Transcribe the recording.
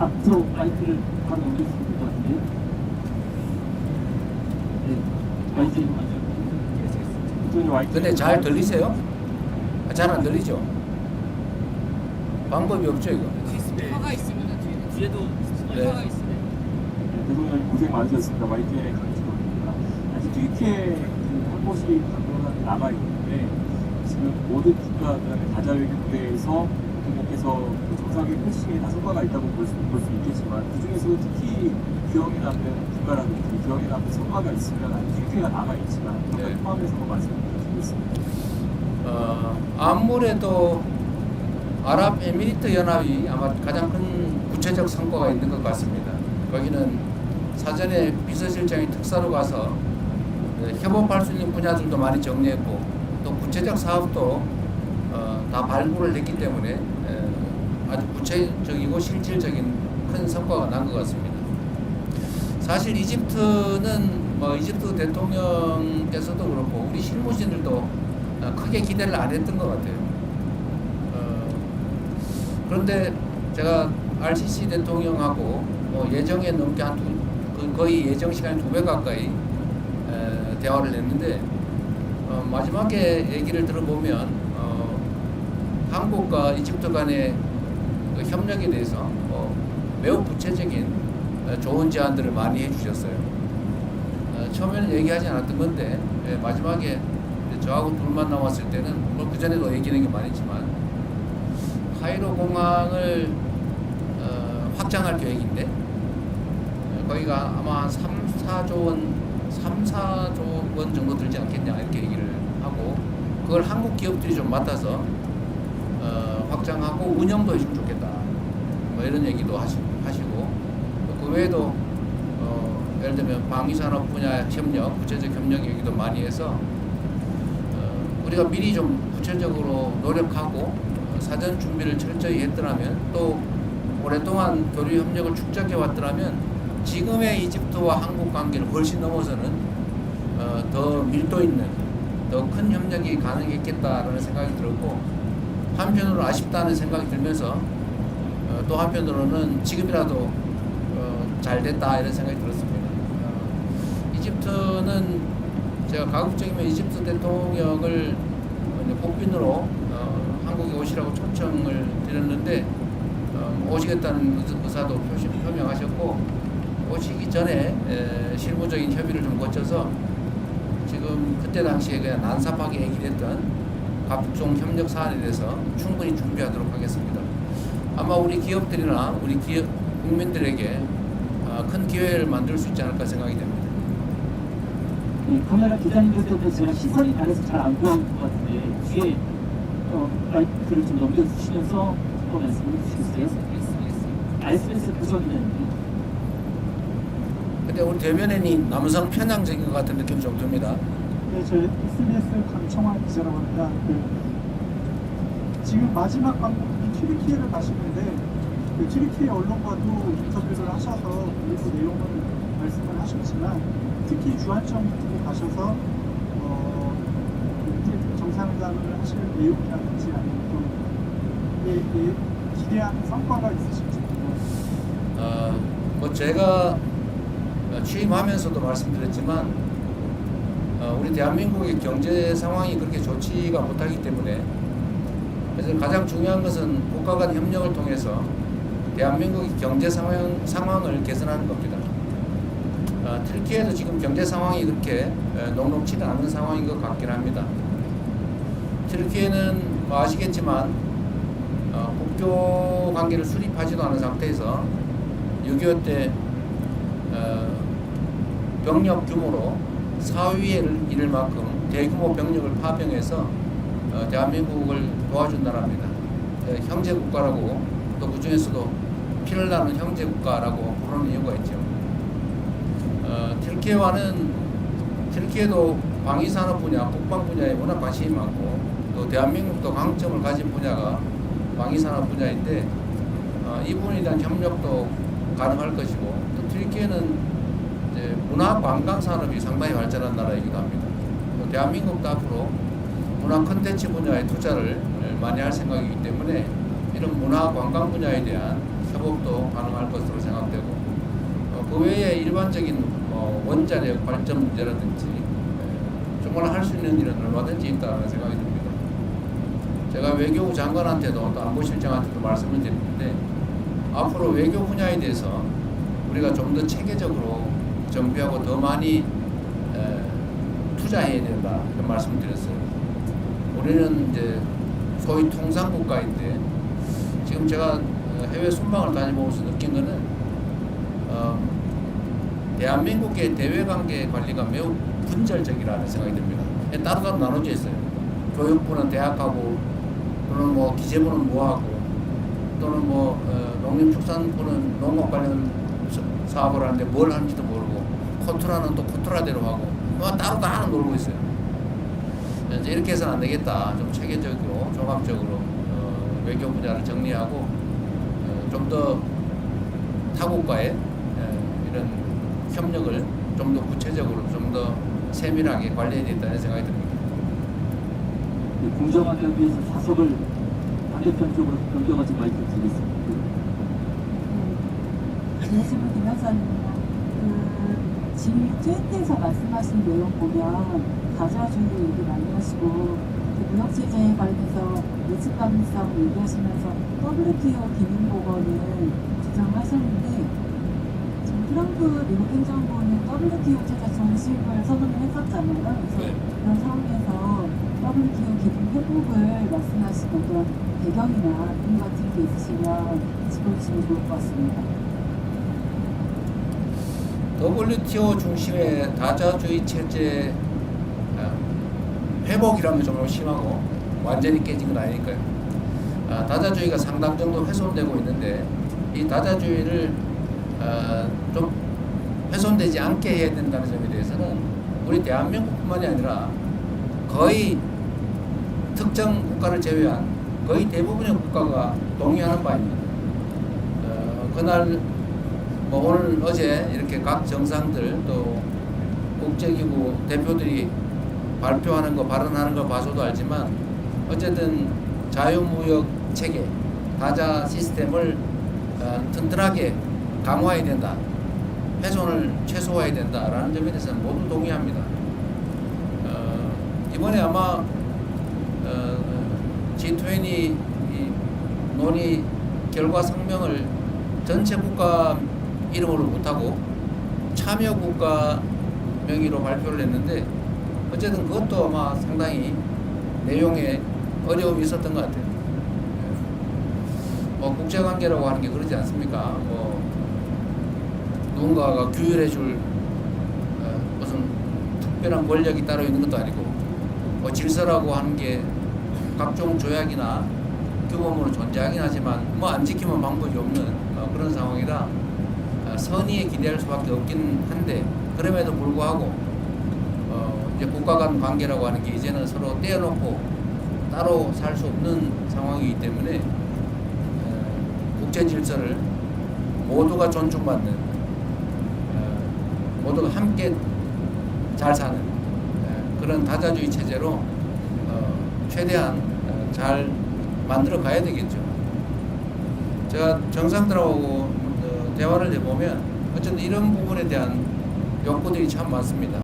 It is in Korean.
앞으로 마이크를 바로 넘길 수 있을 것 같은데요. 네, 마이크. 근데 잘 들리세요? 잘 안 들리죠? 방법이 없죠 이거. 스피커가 있습니다. 뒤에도 스피커가 네. 있습니다. 대통령님 고생 많으셨습니다. YTN의 강지원입니다. 아직 TK 한 곳이 강론은 남아있는데 지금 모든 국가들의 다자회견대에서 대통령께서 정상의 표시에 다 성과가 있다고 볼 수 있겠지만 그 중에서도 특히 기억에 남는 국가라든지 기억에 남는 성과가 있으면 TK가 남아있지만 네. 포함해서 말씀을 드리겠습니다. 아무래도 아랍에미리트 연합이 아마 가장 큰 구체적 성과가 있는 것 같습니다. 거기는 사전에 비서실장이 특사로 가서 협업할 수 있는 분야들도 많이 정리했고 또 구체적 사업도 다 발굴을 했기 때문에 아주 구체적이고 실질적인 큰 성과가 난 것 같습니다. 사실 이집트는 이집트 대통령께서도 그렇고 우리 실무진들도 크게 기대를 안 했던 것 같아요. 그런데 제가 RCC 대통령하고 예정에 넘게 거의 예정 시간 2배 가까이 대화를 했는데 마지막에 얘기를 들어보면 한국과 이집트 간의 그 협력에 대해서 매우 구체적인 좋은 제안들을 많이 해주셨어요. 처음에는 얘기하지 않았던 건데 마지막에 저하고 둘만 남았을 때는 그 전에도 얘기하는 게 많이 있지만 카이로 공항을 확장할 계획인데 거기가 아마 한 4조 원 정도 들지 않겠냐 이렇게 얘기를 하고 그걸 한국 기업들이 좀 맡아서 확장하고 운영도 해주면 좋겠다 이런 얘기도 하시고 그 외에도 예를 들면 방위산업 분야 협력, 구체적 협력 얘기도 많이 해서 우리가 미리 좀 구체적으로 노력하고 사전 준비를 철저히 했더라면 또 오랫동안 교류 협력을 축적해 왔더라면 지금의 이집트와 한국 관계를 훨씬 넘어서는 더 밀도 있는 더 큰 협력이 가능했겠다라는 생각이 들었고 한편으로 아쉽다는 생각이 들면서 또 한편으로는 지금이라도 잘 됐다 이런 생각이 들었습니다. 이집트는 제가 가급적이면 이집트 대통령을 국빈으로 한국에 오시라고 초청을 드렸는데 오시겠다는 의사도 표명하셨고 오시기 전에 실무적인 협의를 좀 거쳐서 지금 그때 당시에 그냥 난삽하게 얘기했던 각종 협력 사안에 대해서 충분히 준비하도록 하겠습니다. 아마 우리 기업들이나 우리 국민들에게 큰 기회를 만들 수 있지 않을까 생각이 됩니다. 네, 카메라 기자님들 때문에 제가 시선이 다르서 잘 안 보이는 것 같은데 뒤에 마이크를 좀 넘겨주시면서 또 말씀을 해주시겠어요? SBS 부석이라는데 근데 우리 대변인이 남성 편향적인 것 같은 느낌이 좀 듭니다. 네, 저 SBS 강청환 기자라고 합니다. 지금 마지막 방문이 튀르키예를 가시는데 그 튀르키예 언론과도 인터뷰를 하셔서 일부 내용을 말씀을 하셨지만 특히 주한점으로 가셔서 정상회담을 하실 내용이라든지 아니면 또 기대하는 성과가 있으실지 제가 취임하면서도 말씀드렸지만 우리 대한민국의 경제 상황이 그렇게 좋지가 못하기 때문에 그래서 가장 중요한 것은 국가 간 협력을 통해서 대한민국의 경제 상황을 개선하는 겁니다. 튀르키예도 지금 경제 상황이 그렇게 녹록지는 않은 상황인 것 같긴 합니다. 튀르키예는 아시겠지만 국교 관계를 수립하지도 않은 상태에서 6.25 때 병력 규모로 4위를 이를 만큼 대규모 병력을 파병해서 대한민국을 도와준 나라입니다. 형제 국가라고 또 그 중에서도 피를 나는 형제 국가라고 부르는 이유가 있죠. 튀르키예도 방위산업 분야, 국방 분야에 워낙 관심이 많고 또 대한민국도 강점을 가진 분야가 방위산업 분야인데 이 부분에 대한 협력도 가능할 것이고 또 튀르키예는 이제 문화 관광 산업이 상당히 발전한 나라이기도 합니다. 또 대한민국도 앞으로 문화 콘텐츠 분야에 투자를 많이 할 생각이기 때문에 이런 문화 관광 분야에 대한 협업도 가능할 것으로 생각되고 그 외에 일반적인 원자력 발전 문제라든지 정말 할 수 있는 일은 얼마든지 있다는 생각이 듭니다. 제가 외교부 장관한테도 또 안보실장한테도 말씀을 드렸는데 앞으로 외교 분야에 대해서 우리가 좀 더 체계적으로 정비하고 더 많이 투자해야 된다 이런 말씀을 드렸어요. 우리는 이제 소위 통상국가인데 지금 제가 해외 순방을 다니면서 느낀 거는 대한민국의 대외관계 관리가 매우 분절적이라는 생각이 듭니다. 따로따로 나눠져 있어요. 교육부는 대학하고 또는 뭐 기재부는 뭐하고 또는 뭐 농림축산부는 농업 관련 사업을 하는데 뭘 하는지도 모르고 코트라는 또 코트라대로 하고 뭐 따로 다 놀고 있어요. 이제 이렇게 해서는 안 되겠다. 좀 체계적으로 종합적으로 외교 분야를 정리하고 좀 더 타국과의 이런 협력을 좀 더 구체적으로 좀 더 세밀하게 관리해야 된다는 생각이 듭니다. 공정하기 위해서 좌석을 반대편 쪽으로 변경하지 마이크 드리겠습니다. 진심은 김영선입니다. 지금 트위터에서 말씀하신 내용 보면 다자주의 얘기 많이 하시고 무역체제에 관련해서 예측 가능성 얘기하시면서 WTO 기능보건을 주장하셨는데 지금 트럼프 미국 행정부는 WTO 체제 정식을 선언을 했었잖아요. 그래서 그런 상황에서 WTO 기능 회복을 말씀하신 어떤 배경이나 이유 같은 게 있으시면 짚어주시면 좋을 것 같습니다. WTO 중심의 다자주의 체제 회복이라면 좀 심하고 완전히 깨진 건 아니니까요. 다자주의가 상당 정도 훼손되고 있는데 이 다자주의를 좀 훼손되지 않게 해야 된다는 점에 대해서는 우리 대한민국뿐만이 아니라 거의 특정 국가를 제외한 거의 대부분의 국가가 동의하는 바입니다. 그날 뭐 오늘 어제 이렇게 각 정상들 또 국제기구 대표들이 발표하는 거 발언하는 거 봐서도 알지만 어쨌든 자유무역 체계 다자 시스템을 튼튼하게 강화해야 된다, 훼손을 최소화해야 된다라는 점에 대해서는 모두 동의합니다. 이번에 아마 G20 논의 결과 성명을 전체 국가 이름으로 못하고 참여 국가 명의로 발표를 했는데 어쨌든 그것도 아마 상당히 내용에 어려움이 있었던 것 같아요. 뭐 국제관계라고 하는 게 그러지 않습니까? 뭐 누군가가 규율해줄 무슨 특별한 권력이 따로 있는 것도 아니고 뭐 질서라고 하는 게 각종 조약이나 규범으로 존재하긴 하지만 뭐 안 지키면 방법이 없는 그런 상황이라 선의에 기대할 수밖에 없긴 한데 그럼에도 불구하고 이제 국가 간 관계라고 하는 게 이제는 서로 떼어놓고 따로 살 수 없는 상황이기 때문에 국제 질서를 모두가 존중받는 모두가 함께 잘 사는 그런 다자주의 체제로 최대한 잘 만들어 가야 되겠죠. 제가 정상들하고 대화를 해보면 어쨌든 이런 부분에 대한 욕구들이 참 많습니다.